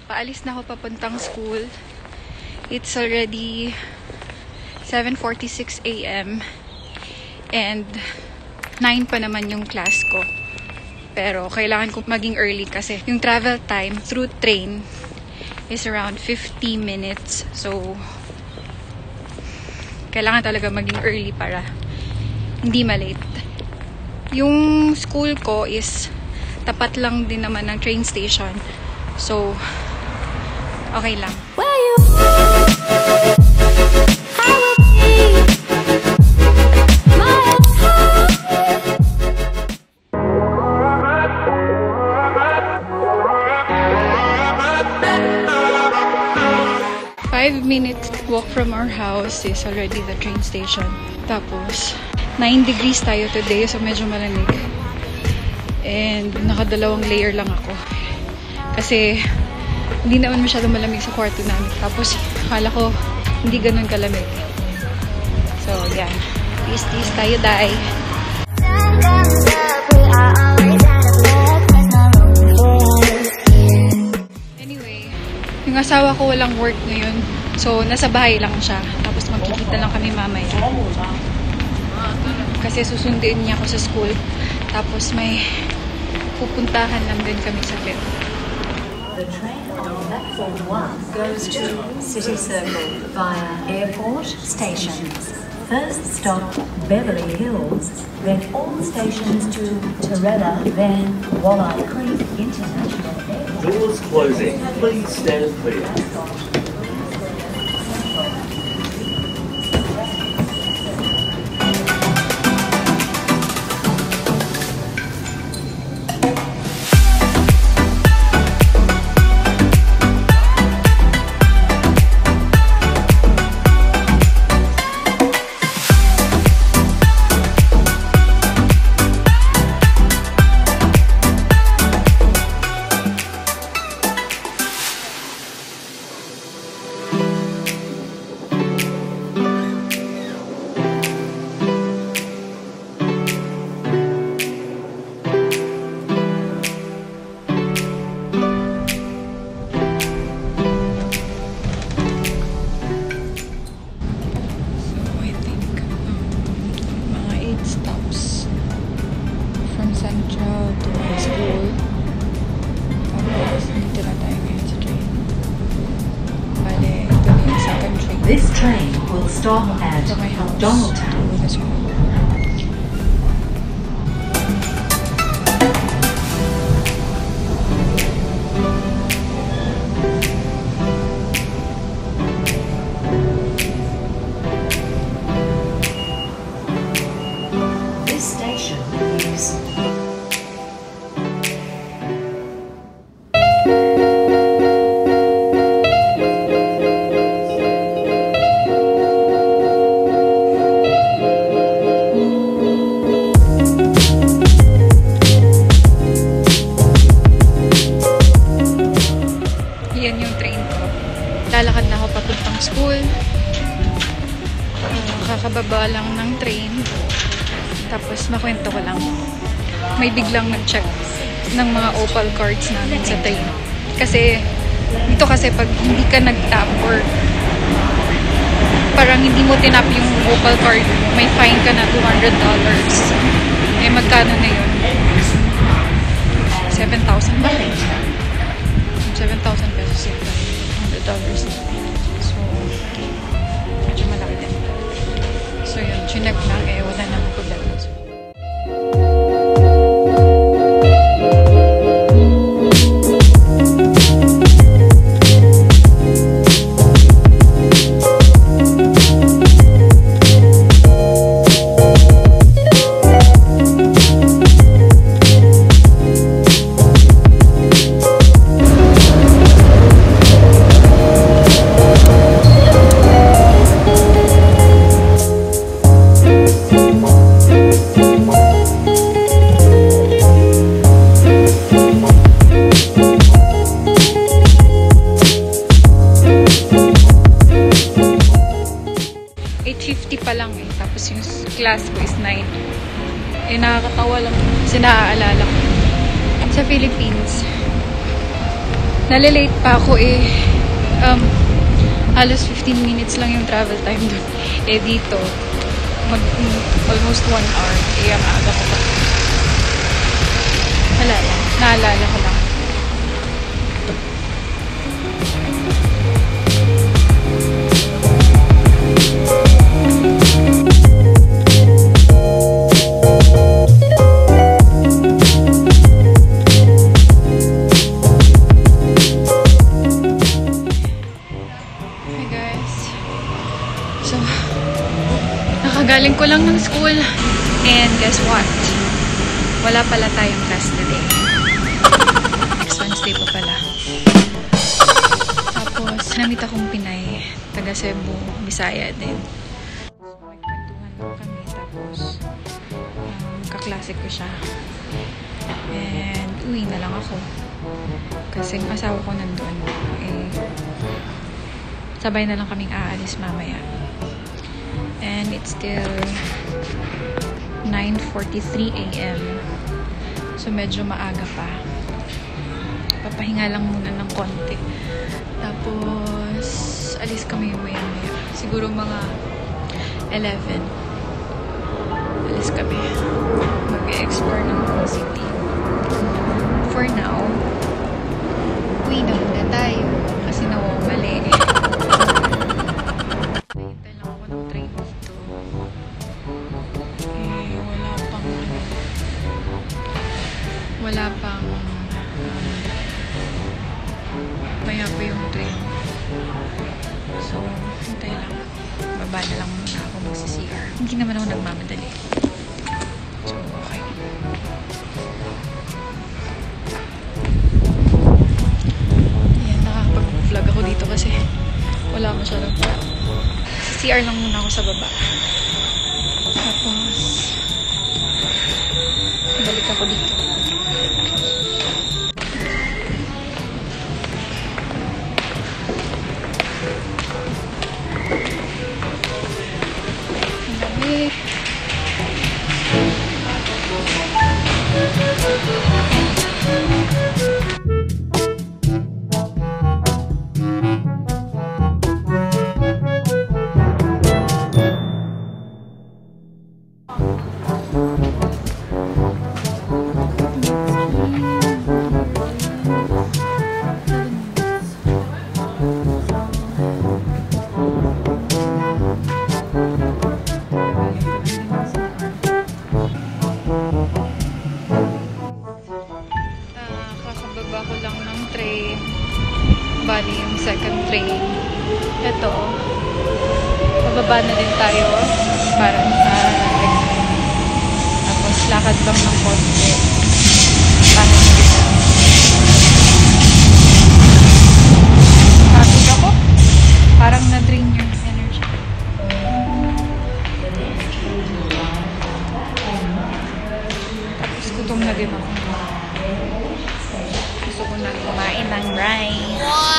Paalis na ako papuntang school. It's already 7:46 AM and 9 pa naman yung class ko. Pero kailangan ko maging early kasi yung travel time through train is around 50 minutes. So, kailangan talaga maging early para hindi malate. Yung school ko is tapat lang din naman ng train station. So, okay lang. 5 minutes walk from our house is already the train station. Tapos, 9 degrees tayo today, so medyo malamig. And nakadalawang layer lang ako. Kasi, hindi naman masyadong malamig sa kwarto namin. Tapos, akala ko, hindi ganun kalamig. So, yan. Tiis-tiis tayo, day. Anyway, yung asawa ko walang work ngayon. So, nasa bahay lang siya. Tapos, magkikita lang kami mamaya. Kasi susunduin niya ako sa school. Tapos, may pupuntahan lang din kami sa bed. The train on platform 1 goes to City Circle via Airport Stations. First stop, Beverly Hills, then all stations to Torella, then Walleye Creek International Airport. Doors closing. Please stand clear. This train will stop at Donaldtown. This station is lalakad na ako papuntang school. Kakababa lang ng train. Tapos makwento ko lang. May biglang nag-check ng mga opal cards namin sa train. Kasi, dito kasi pag hindi ka nag-tap or parang hindi mo tinap yung opal card, may fine ka na $200. Eh, magkano na yun? 7,000 ba? 7,000 pesos yun. $100. So, medyo malaki din. So, yun. Chinag na. Eh, wala nang problema. Nalilate pa ako eh. Halos 15 minutes lang yung travel time doon. Eh dito, almost 1 hour. Eh, ang aga ko pa. Wala lang. Naalala ko lang. Galing ko lang ng school. And guess what? Wala pala tayong class today. Next Wednesday pa pala. Tapos, namit akong Pinay. Taga Cebu, Bisaya din. So, nagkwentuhan lang kami. Tapos, kaklase ko siya. And, uwi na lang ako. Kasi yung asawa ko nandun. Eh, sabay na lang kaming aalis mamaya. And it's still 9:43 AM. So, medyo maaga pa. Papahinga lang muna ng konti. Tapos, alis kami maya-maya. Siguro mga 11. Alis kami. Mag-explore ng city. For now, uwi na muna tayo. Kasi nawawali. Wala pang maya pa yung train. So, hintay lang. Baba na lang muna ako mag-CR. Hindi naman ako nagmamadali. So, okay. Ayan, nakakapag-vlog ako dito kasi wala masyadong vlog. CR lang muna ako sa baba. Tapos, balik ako dito. Kakababa ko lang ng train. Bali yung second train. Ito. Bababa na din tayo. Parang exit. Tapos lakad lang ng konti. Parang kapit ako. Parang na-drain yung energy. Tapos gutom na din ako. Gusto ko na kumain ng rice.